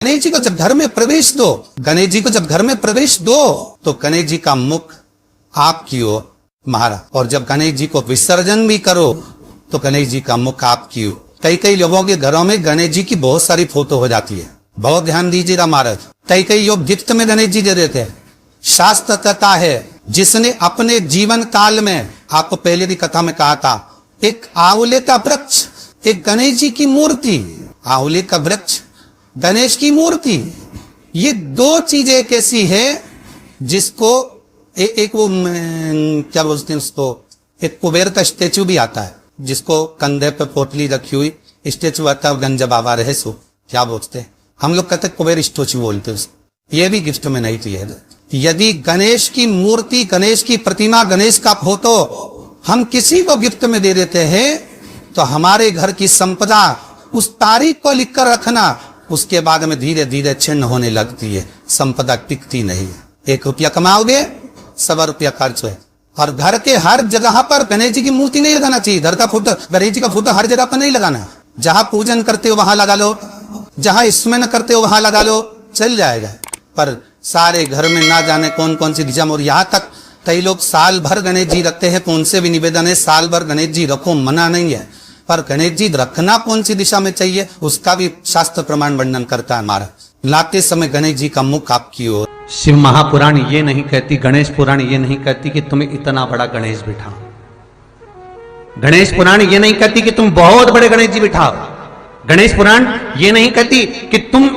गणेश जी को जब घर में प्रवेश दो, गणेश जी को जब घर में प्रवेश दो तो गणेश जी का मुख आपकी ओर मारा, और जब गणेश जी को विसर्जन भी करो तो गणेश जी का मुख आपकी ओर। कई कई लोगों के घरों में गणेश जी की बहुत सारी फोटो हो जाती है, बहुत ध्यान दीजिएगा महाराज। कई लोग गिफ्ट में गणेश जी दे देते हैं। शास्त्र कहता है जिसने अपने जीवन काल में, आपको पहले की कथा में कहा था, एक आंवले का वृक्ष, एक गणेश जी की मूर्ति, आंवले का वृक्ष, गणेश की मूर्ति, ये दो चीजें एक ऐसी है जिसको एक वो क्या बोलते हैं उसको, एक कुबेर का स्टेचू भी आता है जिसको कंधे पे पोटली रखी हुई स्टेचू आता है, गंज बाबा रहे सो क्या बोलते हैं, हम लोग कहते हैं कुबेर स्टेचू बोलते हैं। ये भी गिफ्ट में नहीं चाहिए। यदि गणेश की मूर्ति, गणेश की प्रतिमा, गणेश का फोटो हम किसी को गिफ्ट में दे देते हैं तो हमारे घर की संपदा उस तारीख को लिखकर रखना, उसके बाद में धीरे धीरे छिन्न होने लगती है, संपदा टिकती नहीं है। 1 रुपया कमाओगे, 100 रुपया खर्च है। और घर के हर जगह पर गणेश जी की मूर्ति नहीं लगाना चाहिए। घर का फोटो, गणेश जी का फोटो हर जगह पर नहीं लगाना। जहां पूजन करते हो वहां लगा लो, जहां स्मरण करते हो वहां लगा लो, चल जाएगा। पर सारे घर में ना जाने कौन कौन सी दिशा में, और यहाँ तक कई लोग साल भर गणेश जी रखते हैं, तो उनसे भी निवेदन है साल भर गणेश जी रखो, मना नहीं है, पर गणेश जी रखना कौन सी दिशा में चाहिए उसका भी शास्त्र प्रमाण वर्णन करता है हमारा। लाते समय गणेश जी का मुख आपकी ओर। शिव महापुराण ये नहीं कहती, गणेश पुराण ये नहीं कहती कि तुम्हें इतना बड़ा गणेश बिठाओ। गणेश पुराण ये नहीं कहती कि तुम बहुत बड़े गणेश जी बिठाओ। गणेश पुराण ये नहीं कहती कि तुम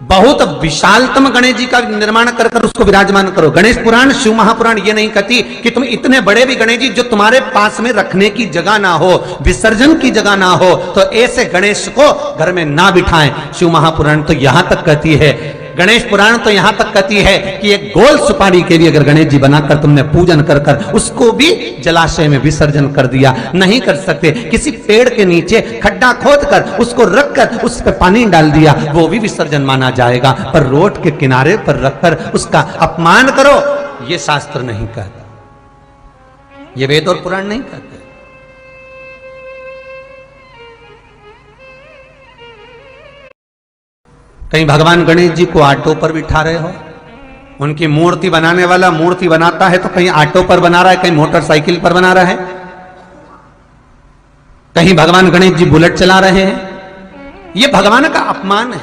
बहुत विशालतम गणेश जी का निर्माण कर कर उसको विराजमान करो। गणेश पुराण, शिव महापुराण ये नहीं कहती कि तुम इतने बड़े भी गणेश जी जो तुम्हारे पास में रखने की जगह ना हो, विसर्जन की जगह ना हो, तो ऐसे गणेश को घर में ना बिठाएं। शिव महापुराण तो यहां तक कहती है, गणेश पुराण तो यहां तक कहती है कि एक गोल सुपारी के भी अगर गणेश जी बनाकर तुमने पूजन कर कर उसको भी जलाशय में विसर्जन कर दिया, नहीं कर सकते, किसी पेड़ के नीचे खड्डा खोद कर उसको रखकर उस पर पानी डाल दिया, वो भी विसर्जन माना जाएगा। पर रोड के किनारे पर रखकर उसका अपमान करो, ये शास्त्र नहीं कहता, ये वेद और पुराण नहीं कहते। कहीं भगवान गणेश जी को ऑटो पर बिठा रहे हो, उनकी मूर्ति बनाने वाला मूर्ति बनाता है तो कहीं ऑटो पर बना रहा है, कहीं मोटरसाइकिल पर बना रहा है, कहीं भगवान गणेश जी बुलेट चला रहे हैं। यह भगवान का अपमान है,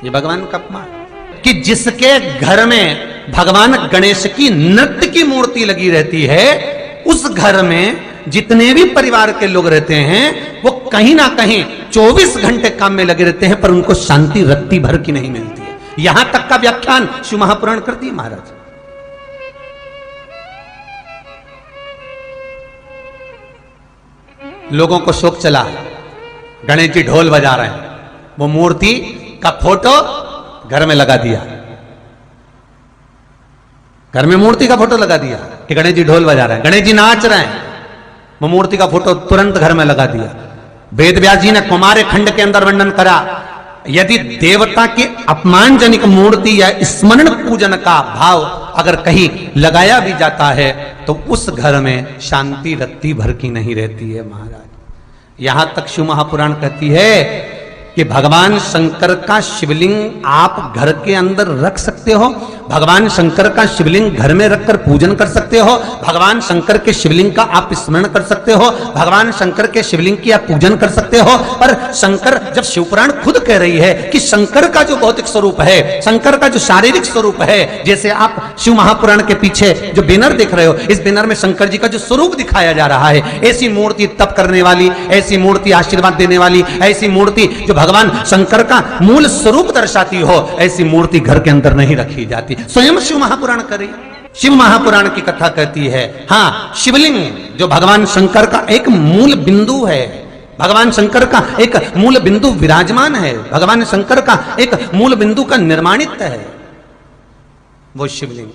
यह भगवान का अपमान कि जिसके घर में भगवान गणेश की नृत्य की मूर्ति लगी रहती है, उस घर में जितने भी परिवार के लोग रहते हैं वो कहीं ना कहीं 24 घंटे काम में लगे रहते हैं, पर उनको शांति रत्ती भर की नहीं मिलती है। यहां तक का व्याख्यान शिव महापुराण करती है महाराज। लोगों को शौक चला, गणेश जी ढोल बजा रहे हैं, वो मूर्ति का फोटो घर में लगा दिया, घर में मूर्ति का फोटो लगा दिया कि गणेश जी ढोल बजा रहे हैं, गणेश जी नाच रहे हैं, वो मूर्ति का फोटो तुरंत घर में लगा दिया। वेद व्यास जी ने कुमार खंड के अंदर वर्णन करा, यदि देवता की अपमानजनक मूर्ति या स्मरण पूजन का भाव अगर कहीं लगाया भी जाता है तो उस घर में शांति रत्ती भर की नहीं रहती है महाराज। यहां तक शिव महापुराण कहती है कि भगवान शंकर का शिवलिंग आप घर के अंदर रख सकते हो, भगवान शंकर का शिवलिंग घर में रखकर पूजन कर सकते हो, भगवान शंकर के शिवलिंग का आप स्मरण कर सकते हो, भगवान शंकर के शिवलिंग की आप पूजन कर सकते हो। पर शंकर, जब शिवपुराण खुद कह रही है कि शंकर का जो भौतिक स्वरूप है, शंकर का जो शारीरिक स्वरूप है, जैसे आप शिव महापुराण के पीछे जो बैनर देख रहे हो, इस बैनर में शंकर जी का जो स्वरूप दिखाया जा रहा है, ऐसी मूर्ति तप करने वाली, ऐसी मूर्ति आशीर्वाद देने वाली, ऐसी मूर्ति जो भगवान शंकर का मूल स्वरूप दर्शाती हो, ऐसी मूर्ति घर के अंदर नहीं रखी जाती। स्वयं शिव महापुराण करे, शिव महापुराण की कथा कहती है, हाँ, शिवलिंग जो भगवान शंकर का एक मूल बिंदु है, भगवान शंकर का एक मूल बिंदु विराजमान है, भगवान शंकर का एक मूल बिंदु का निर्माणित है वो शिवलिंग।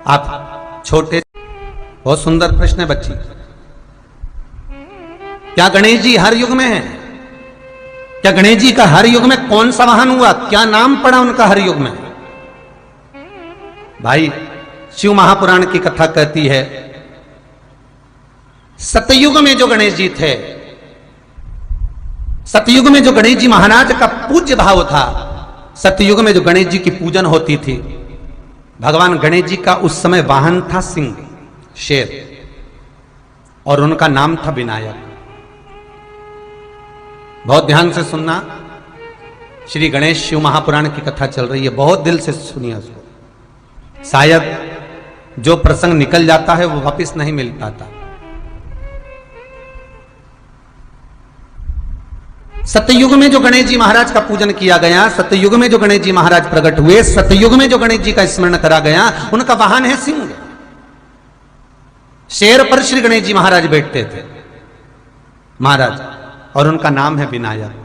आप छोटे, बहुत सुंदर प्रश्न है बच्ची, क्या गणेश जी हर युग में है? क्या गणेश जी का हर युग में कौन सा वाहन हुआ, क्या नाम पड़ा उनका हर युग में? भाई, शिव महापुराण की कथा कहती है सतयुग में जो गणेश जी थे सतयुग में जो गणेश जी महाराज का पूज्य भाव था, सतयुग में जो गणेश जी की पूजन होती थी, भगवान गणेश जी का उस समय वाहन था सिंह, शेर, और उनका नाम था विनायक। बहुत ध्यान से सुनना, श्री गणेश शिव महापुराण की कथा चल रही है, बहुत दिल से सुनिए उसको। शायद जो प्रसंग निकल जाता है वो वापस नहीं मिल पाता। सतयुग में जो गणेश जी महाराज का पूजन किया गया, सतयुग में जो गणेश जी महाराज प्रकट हुए, सतयुग में जो गणेश जी का स्मरण करा गया, उनका वाहन है सिंह। शेर पर श्री गणेश जी महाराज बैठते थे महाराज, और उनका नाम है विनायक।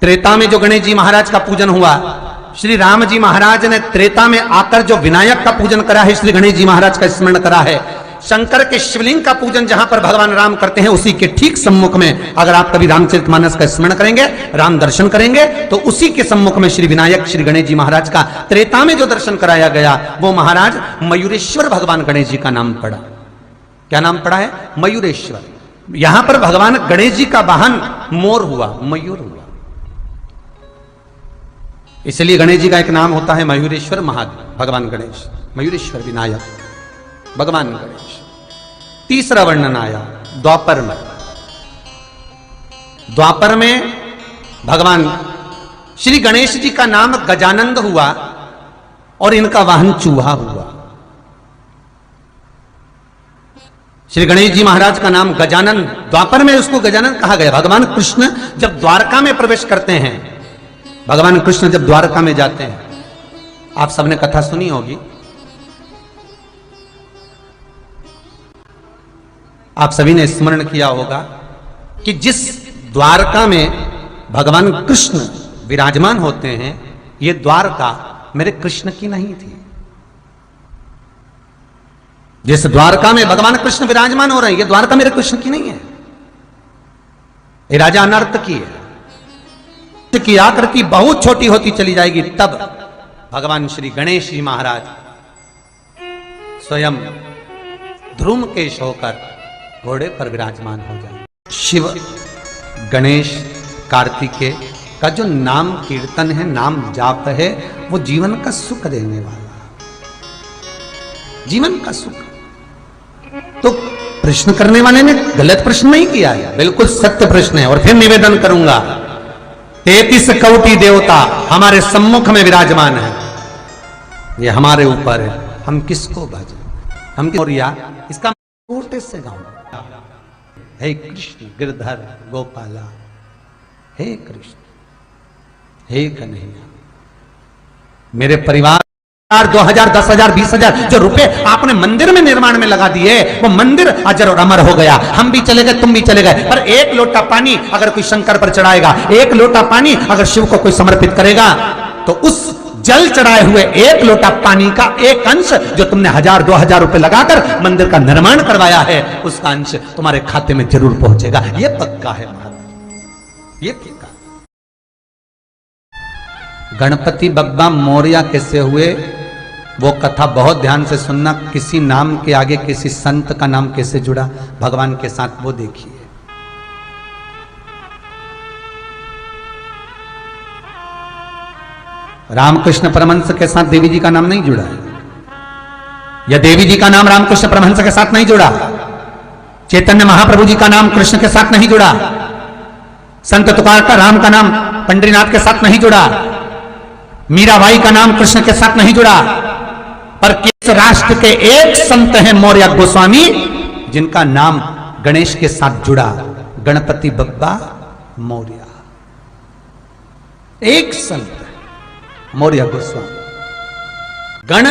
त्रेता में जो गणेश जी महाराज का पूजन हुआ, श्री राम जी महाराज ने त्रेता में आकर जो विनायक का पूजन करा है, श्री गणेश जी महाराज का स्मरण करा है। शंकर के शिवलिंग का पूजन जहां पर भगवान राम करते हैं, उसी के ठीक सम्मुख में अगर आप कभी रामचरितमानस का स्मरण करेंगे, राम दर्शन करेंगे, तो उसी के सम्मुख में श्री विनायक श्री गणेश जी महाराज का त्रेता में जो दर्शन कराया गया, वो महाराज मयूरेश्वर भगवान गणेश जी का नाम पड़ा। क्या नाम पड़ा है? मयूरेश्वर। यहां पर भगवान गणेश जी का वाहन मोर हुआ, मयूर हुआ, इसलिए गणेश जी का एक नाम होता है मयूरेश्वर भगवान गणेश, मयूरेश्वर विनायक भगवान गणेश। तीसरा वर्णन आया द्वापर में। द्वापर में भगवान श्री गणेश जी का नाम गजानंद हुआ और इनका वाहन चूहा हुआ। श्री गणेश जी महाराज का नाम गजानन, द्वापर में उसको गजानन कहा गया। भगवान कृष्ण जब द्वारका में प्रवेश करते हैं, भगवान कृष्ण जब द्वारका में जाते हैं, आप सबने कथा सुनी होगी, आप सभी ने स्मरण किया होगा कि जिस द्वारका में भगवान कृष्ण विराजमान होते हैं, ये द्वारका मेरे कृष्ण की नहीं थी। जिस द्वारका में भगवान कृष्ण विराजमान हो रहे हैं, ये द्वारका मेरे कृष्ण की नहीं है, ये राजा अनर्थ की है। की आकृति बहुत छोटी होती चली जाएगी, तब भगवान श्री गणेश जी महाराज स्वयं ध्रुमकेश होकर घोड़े पर विराजमान हो जाए। शिव गणेश कार्तिकेय का जो नाम कीर्तन है, नाम जाप है, वो जीवन का सुख देने वाला, जीवन का सुख। तो प्रश्न करने वाले ने गलत प्रश्न नहीं किया है, बिल्कुल सत्य प्रश्न है। और फिर निवेदन करूंगा, 33 कोटि देवता हमारे सम्मुख में विराजमान है, ये हमारे ऊपर है, हम किसको भजें, हम और या इसका छोटे से गाँव, हे कृष्ण गिरधर गोपाला, हे कृष्ण, हे कन्हैया, मेरे परिवार 2000, 10,000, 20,000 जो रुपए आपने मंदिर में निर्माण में लगा दिए, वो मंदिर अजर और अमर हो गया। हम भी चले गए, तुम भी चले गए, पर एक लोटा पानी अगर कोई शंकर पर चढ़ाएगा, एक लोटा पानी अगर शिव को कोई समर्पित करेगा, तो उस जल चढ़ाए हुए एक लोटा पानी का एक अंश जो तुमने 1000, 2000 रुपए लगाकर मंदिर का निर्माण करवाया है, उसका अंश तुम्हारे खाते में जरूर पहुंचेगा। ये पक्का है महाराज, ये पक्का। गणपति बप्पा मोरया कैसे हुए, वो कथा बहुत ध्यान से सुनना। किसी नाम के आगे किसी संत का नाम कैसे जुड़ा भगवान के साथ, वो देखिए। रामकृष्ण परमहंस के साथ देवी जी का नाम नहीं जुड़ा है, या देवी जी का नाम रामकृष्ण परमहंस के साथ नहीं जुड़ा, चैतन्य महाप्रभु जी का नाम कृष्ण के साथ नहीं जुड़ा, संत तुकार का राम का नाम पंडरीनाथ के साथ नहीं जुड़ा, मीराबाई का नाम कृष्ण के साथ नहीं जुड़ा, पर किस राष्ट्र के एक संत हैं मौर्य गोस्वामी, जिनका नाम गणेश के साथ जुड़ा, गणपति बप्पा मौर्य, एक संत मौर्य गोस्वामी। गण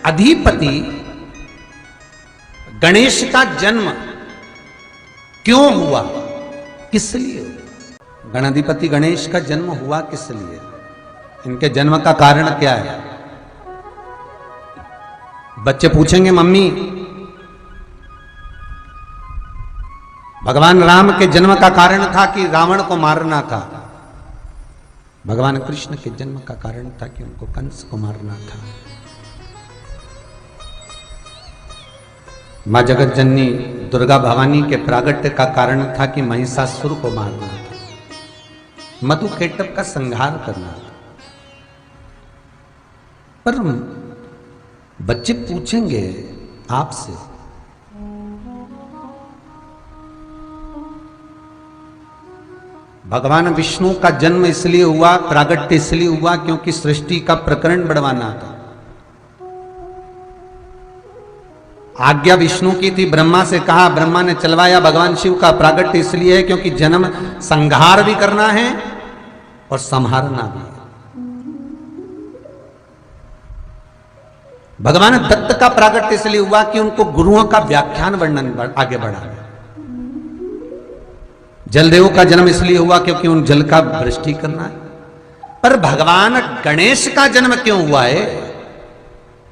अधिपति गणेश का जन्म क्यों हुआ, किस लिए? गणाधिपति गणेश का जन्म हुआ किस लिए, इनके जन्म का कारण क्या है? बच्चे पूछेंगे, मम्मी भगवान राम के जन्म का कारण था कि रावण को मारना था? भगवान कृष्ण के जन्म का कारण था कि उनको कंस को मारना था। माँ जगत जननी दुर्गा भवानी के प्रागट्य का कारण था कि महिषासुर को मारना था, मधुकेटभ का संहार करना था। पर बच्चे पूछेंगे आपसे, भगवान विष्णु का जन्म इसलिए हुआ, प्रागट्य इसलिए हुआ क्योंकि सृष्टि का प्रकरण बढ़वाना था। आज्ञा विष्णु की थी, ब्रह्मा से कहा, ब्रह्मा ने चलवाया। भगवान शिव का प्रागट्य इसलिए है क्योंकि जन्म संहार भी करना है और संहारना भी है। भगवान दत्त का प्रागट्य इसलिए हुआ कि उनको गुरुओं का व्याख्यान वर्णन आगे बढ़ाना। जलदेव का जन्म इसलिए हुआ क्योंकि उन जल का वृष्टि करना है। पर भगवान गणेश का जन्म क्यों हुआ है?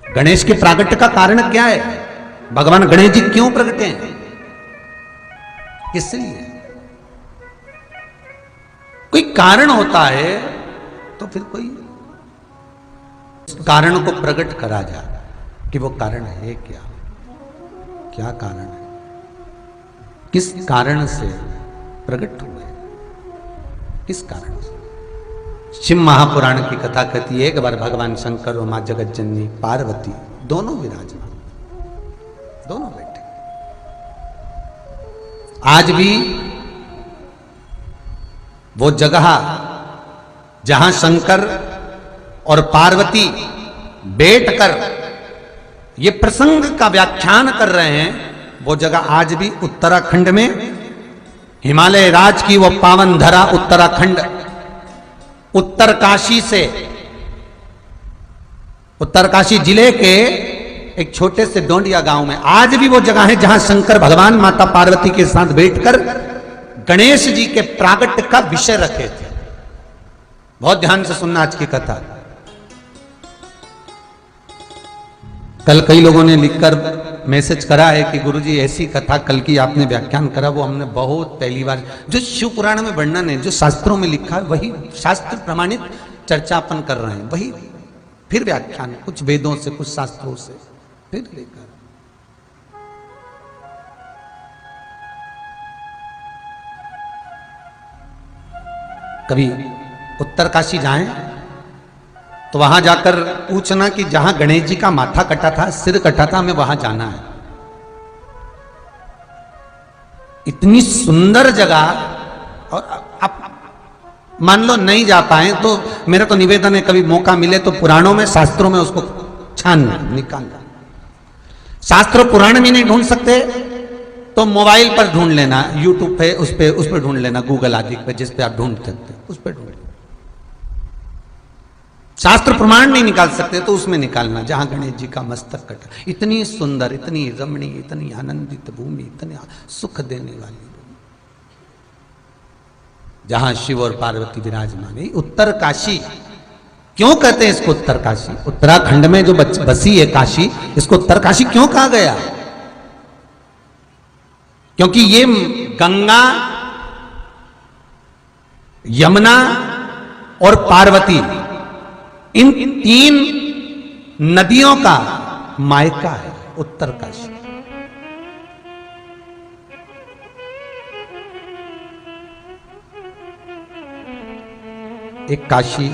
गणेश के प्रागट्य का कारण क्या है? भगवान गणेश जी क्यों प्रकटे हैं? इसलिए कोई कारण होता है तो फिर कोई कारण को प्रकट करा जाए कि वो कारण है क्या, क्या कारण है, किस कारण से प्रकट हुए, किस कारण से। शिव महापुराण की कथा कहती है, एक बार भगवान शंकर और मां जगत जननी पार्वती दोनों विराजमान, दोनों बैठे। आज भी वो जगह जहां शंकर और पार्वती बैठकर ये प्रसंग का व्याख्यान कर रहे हैं, वो जगह आज भी उत्तराखंड में, हिमालय राज की वो पावन धरा उत्तराखंड, उत्तरकाशी से, उत्तरकाशी जिले के एक छोटे से डोंडिया गांव में आज भी वो जगह है जहां शंकर भगवान माता पार्वती के साथ बैठकर गणेश जी के प्रागट्य का विषय रखे थे। बहुत ध्यान से सुनना आज की कथा। कल कई लोगों ने लिखकर मैसेज करा है कि गुरुजी ऐसी कथा कल की आपने व्याख्यान करा, वो हमने बहुत पहली बार, जो शिव पुराण में वर्णन है, जो शास्त्रों में लिखा है, वही शास्त्र प्रमाणित चर्चा अपन कर रहे हैं, वही फिर व्याख्यान, कुछ वेदों से, कुछ शास्त्रों से फिर लेकर। कभी उत्तरकाशी जाएं तो वहां जाकर पूछना कि जहां गणेश जी का माथा कटा था, सिर कटा था, हमें वहां जाना है। इतनी सुंदर जगह। और आप मान लो नहीं जा पाए तो मेरा तो निवेदन है, कभी मौका मिले तो पुराणों में, शास्त्रों में उसको छानना, निकालना। शास्त्र पुराण में नहीं ढूंढ सकते तो मोबाइल पर ढूंढ लेना, यूट्यूब पे, उस पे ढूंढ लेना, गूगल आदि पे, जिस पे आप ढूंढ सकते उस पे ढूंढ लेना। शास्त्र प्रमाण नहीं निकाल सकते तो उसमें निकालना जहां गणेश जी का मस्तक कटा। इतनी सुंदर, इतनी रमणीय, इतनी आनंदित भूमि, इतनी सुख देने वाली भूमि, जहां शिव और पार्वती विराजमान है। उत्तरकाशी क्यों कहते हैं इसको उत्तरकाशी? उत्तराखंड में जो बसी है काशी, इसको उत्तरकाशी क्यों कहा गया? क्योंकि ये गंगा, यमुना और पार्वती, इन तीन नदियों का मायका है उत्तरकाशी। एक काशी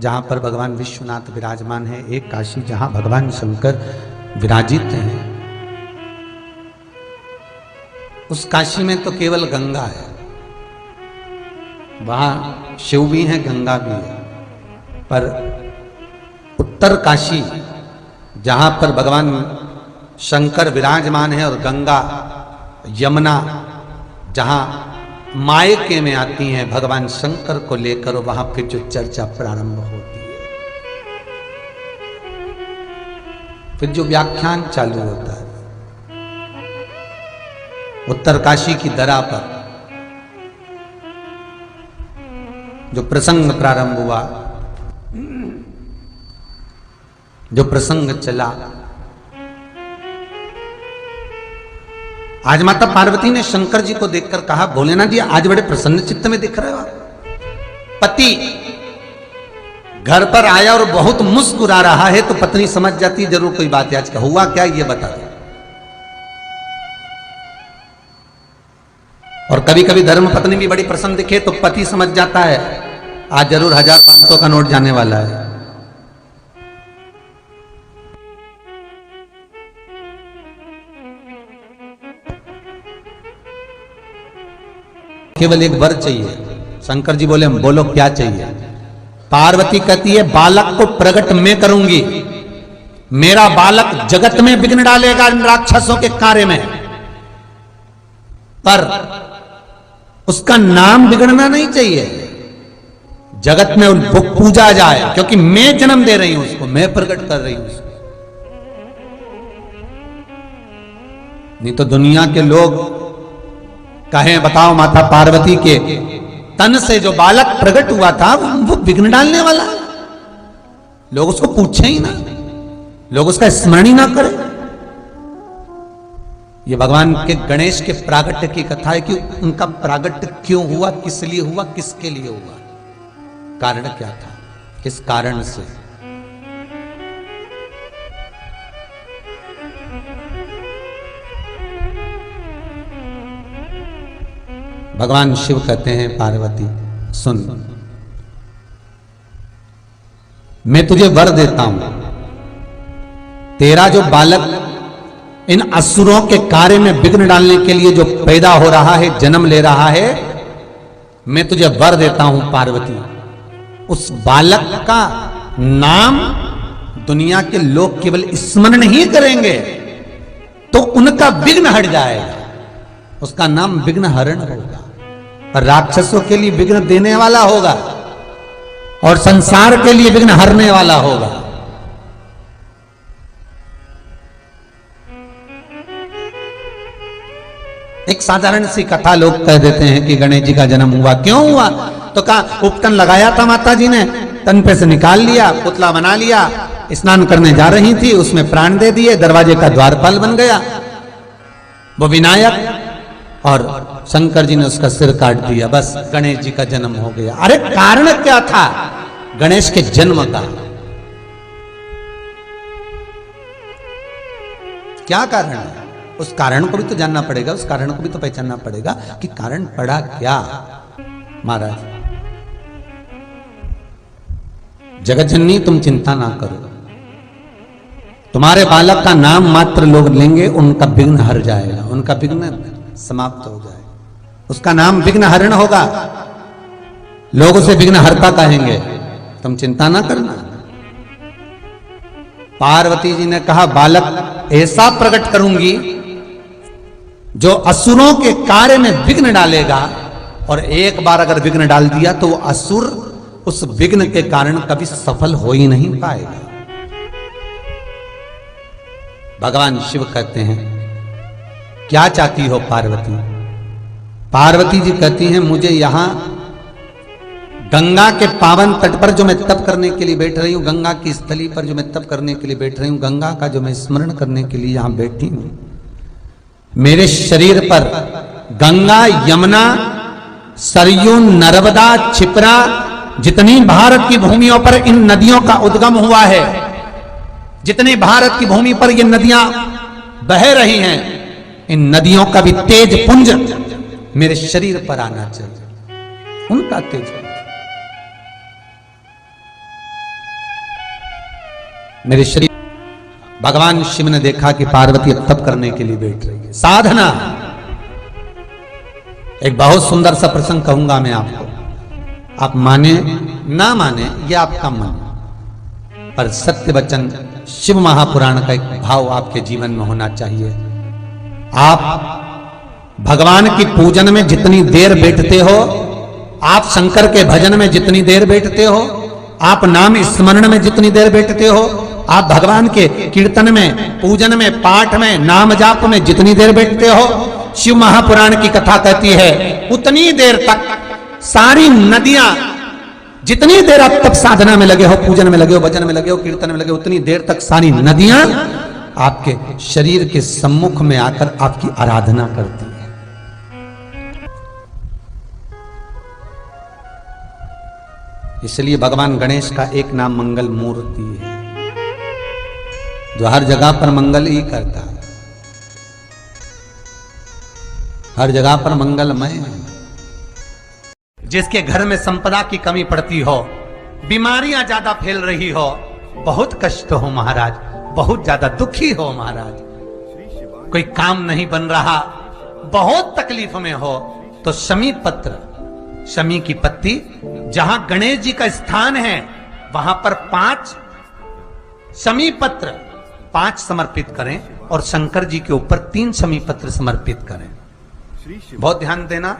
जहां पर भगवान विश्वनाथ विराजमान है, एक काशी जहां भगवान शंकर विराजित हैं। उस काशी में तो केवल गंगा है, वहां शिव भी है, गंगा भी है। पर उत्तर काशी जहां पर भगवान शंकर विराजमान है और गंगा, यमुना जहां मायके में आती हैं भगवान शंकर को लेकर, वहां फिर जो चर्चा प्रारंभ होती है, फिर जो व्याख्यान चालू होता है। उत्तरकाशी की दरा पर जो प्रसंग प्रारंभ हुआ, जो प्रसंग चला, आज माता पार्वती ने शंकर जी को देखकर कहा, भोलेनाथ जी आज बड़े प्रसन्न चित्त में दिख रहे हो आप। पति घर पर आया और बहुत मुस्कुरा रहा है तो पत्नी समझ जाती जरूर कोई बात है, आज का हुआ क्या ये बता दो। और कभी कभी धर्म पत्नी भी बड़ी प्रसन्न दिखे तो पति समझ जाता है आज जरूर 1000-500 का नोट जाने वाला है। केवल एक वर चाहिए। शंकर जी बोले बोलो क्या चाहिए? पार्वती कहती है बालक को प्रकट मैं करूंगी, मेरा बालक जगत में विघ्न डालेगा इन राक्षसों के कार्य में, पर उसका नाम बिगड़ना नहीं चाहिए, जगत में वो पूजा जाए, क्योंकि मैं जन्म दे रही हूं उसको, मैं प्रकट कर रही हूं उसको। नहीं तो दुनिया के लोग कहें बताओ माता पार्वती के तन से जो बालक प्रकट हुआ था वो विघ्न डालने वाला, लोग उसको पूछे ही ना, लोग उसका स्मरण ही ना करें। ये भगवान के गणेश के प्रागट्य की कथा है कि उनका प्रागट्य क्यों हुआ, किस लिए हुआ, किसके लिए हुआ, कारण क्या था, किस कारण से। भगवान शिव कहते हैं पार्वती सुन, मैं तुझे वर देता हूं, तेरा जो बालक इन असुरों के कार्य में विघ्न डालने के लिए जो पैदा हो रहा है, जन्म ले रहा है, मैं तुझे वर देता हूं पार्वती, उस बालक का नाम दुनिया के लोग केवल स्मरण ही करेंगे तो उनका विघ्न हट जाएगा, उसका नाम विघ्न हरण होगा, और राक्षसों के लिए विघ्न देने वाला होगा और संसार के लिए विघ्न हरने वाला होगा। एक साधारण सी कथा लोग कह देते हैं कि गणेश जी का जन्म हुआ, क्यों हुआ? तो कहा उपटन लगाया था माता जी ने, तन पे से निकाल लिया, पुतला बना लिया, स्नान करने जा रही थी, उसमें प्राण दे दिए, दरवाजे का द्वारपाल बन गया वो विनायक, और शंकर जी ने उसका सिर काट दिया, बस गणेश जी का जन्म हो गया। अरे कारण क्या था गणेश के जन्म का? क्या कारण है? उस कारण को भी तो जानना पड़ेगा, उस कारण को भी तो पहचानना पड़ेगा कि कारण पड़ा क्या। महाराज जगत जननी तुम चिंता ना करो, तुम्हारे बालक का नाम मात्र लोग लेंगे, उनका विघ्न हर जाएगा, उनका विघ्न समाप्त हो जाएगा, उसका नाम विघ्न हरण होगा, लोग उसे विघ्न हरता कहेंगे, तुम चिंता ना करना। पार्वती जी ने कहा बालक ऐसा प्रकट करूंगी जो असुरों के कार्य में विघ्न डालेगा, और एक बार अगर विघ्न डाल दिया तो वो असुर उस विघ्न के कारण कभी सफल हो ही नहीं पाएगा। भगवान शिव कहते हैं क्या चाहती हो पार्वती? पार्वती जी कहती हैं मुझे यहां गंगा के पावन तट पर जो मैं तप करने के लिए बैठ रही हूं, गंगा की स्थली पर जो मैं तप करने के लिए बैठ रही हूं, गंगा का जो मैं स्मरण करने के लिए यहां बैठी हूं, मेरे शरीर पर गंगा, यमुना, सरयू, नर्मदा, क्षिप्रा, जितनी भारत की भूमियों पर इन नदियों का उद्गम हुआ है, जितने भारत की भूमि पर ये नदियां बह रही हैं, इन नदियों का भी तेज पुंज मेरे शरीर पर आना चाहिए, उनका तेज मेरे शरीर। भगवान शिव ने देखा कि पार्वती अब तप करने के लिए बैठ रही है, साधना। एक बहुत सुंदर सा प्रसंग कहूंगा मैं आपको, आप माने ना माने यह आपका मन, पर सत्य वचन शिव महापुराण का एक भाव आपके जीवन में होना चाहिए। आप भगवान की पूजन में जितनी देर बैठते हो, आप शंकर के भजन में जितनी देर बैठते हो, आप नाम स्मरण में जितनी देर बैठते हो, आप भगवान के कीर्तन में, पूजन में, पाठ में, नाम जाप में जितनी देर बैठते हो, शिव महापुराण की कथा कहती है उतनी देर तक सारी नदियां, जितनी देर आप तप साधना में लगे हो, पूजन में लगे हो, भजन में लगे हो, कीर्तन में लगे हो, उतनी देर तक सारी नदियां आपके शरीर के सम्मुख में आकर आपकी आराधना करती है। इसलिए भगवान गणेश का एक नाम मंगल मूर्ति है, जो हर जगह पर मंगल ही करता है। हर जगह पर मंगलमय। जिसके घर में संपदा की कमी पड़ती हो, बीमारियां ज्यादा फैल रही हो, बहुत कष्ट हो महाराज, बहुत ज्यादा दुखी हो महाराज, कोई काम नहीं बन रहा, बहुत तकलीफ में हो, तो शमी पत्र, शमी की पत्ती, जहां गणेश जी का स्थान है वहां पर 5 शमी पत्र 5 समर्पित करें और शंकर जी के ऊपर 3 शमी पत्र समर्पित करें। बहुत ध्यान देना,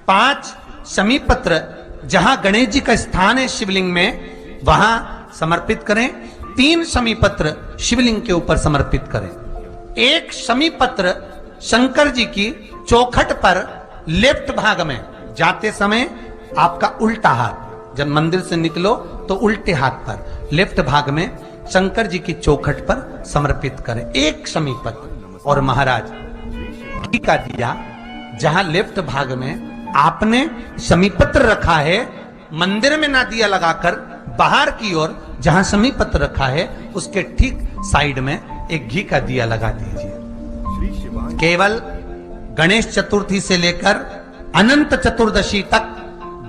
5 शमी पत्र जहां गणेश जी का स्थान है शिवलिंग में वहां समर्पित करें, 3 शमी पत्र शिवलिंग के ऊपर समर्पित करें। 1 शमी पत्र शंकर जी की चौखट पर लेफ्ट भाग में, जाते समय आपका उल्टा हाथ, जब मंदिर से निकलो तो उल्टे हाथ पर लेफ्ट भाग में शंकर जी की चौखट पर समर्पित करें 1 शमी पत्र। और महाराज घी का दिया जहां लेफ्ट भाग में आपने शमी पत्र रखा है, मंदिर में ना दिया लगाकर बाहर की ओर जहां शमी पत्र रखा है उसके ठीक साइड में एक घी का दिया लगा दीजिए। केवल गणेश चतुर्थी से लेकर अनंत चतुर्दशी तक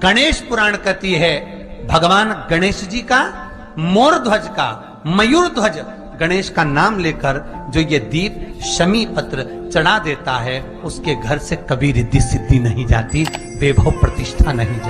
गणेश पुराण कहती है भगवान गणेश जी का, मोर ध्वज का, मयूर ध्वज गणेश का नाम लेकर जो ये दीप शमी पत्र चढ़ा देता है उसके घर से कभी रिद्धि सिद्धि नहीं जाती, वैभव प्रतिष्ठा नहीं जाती।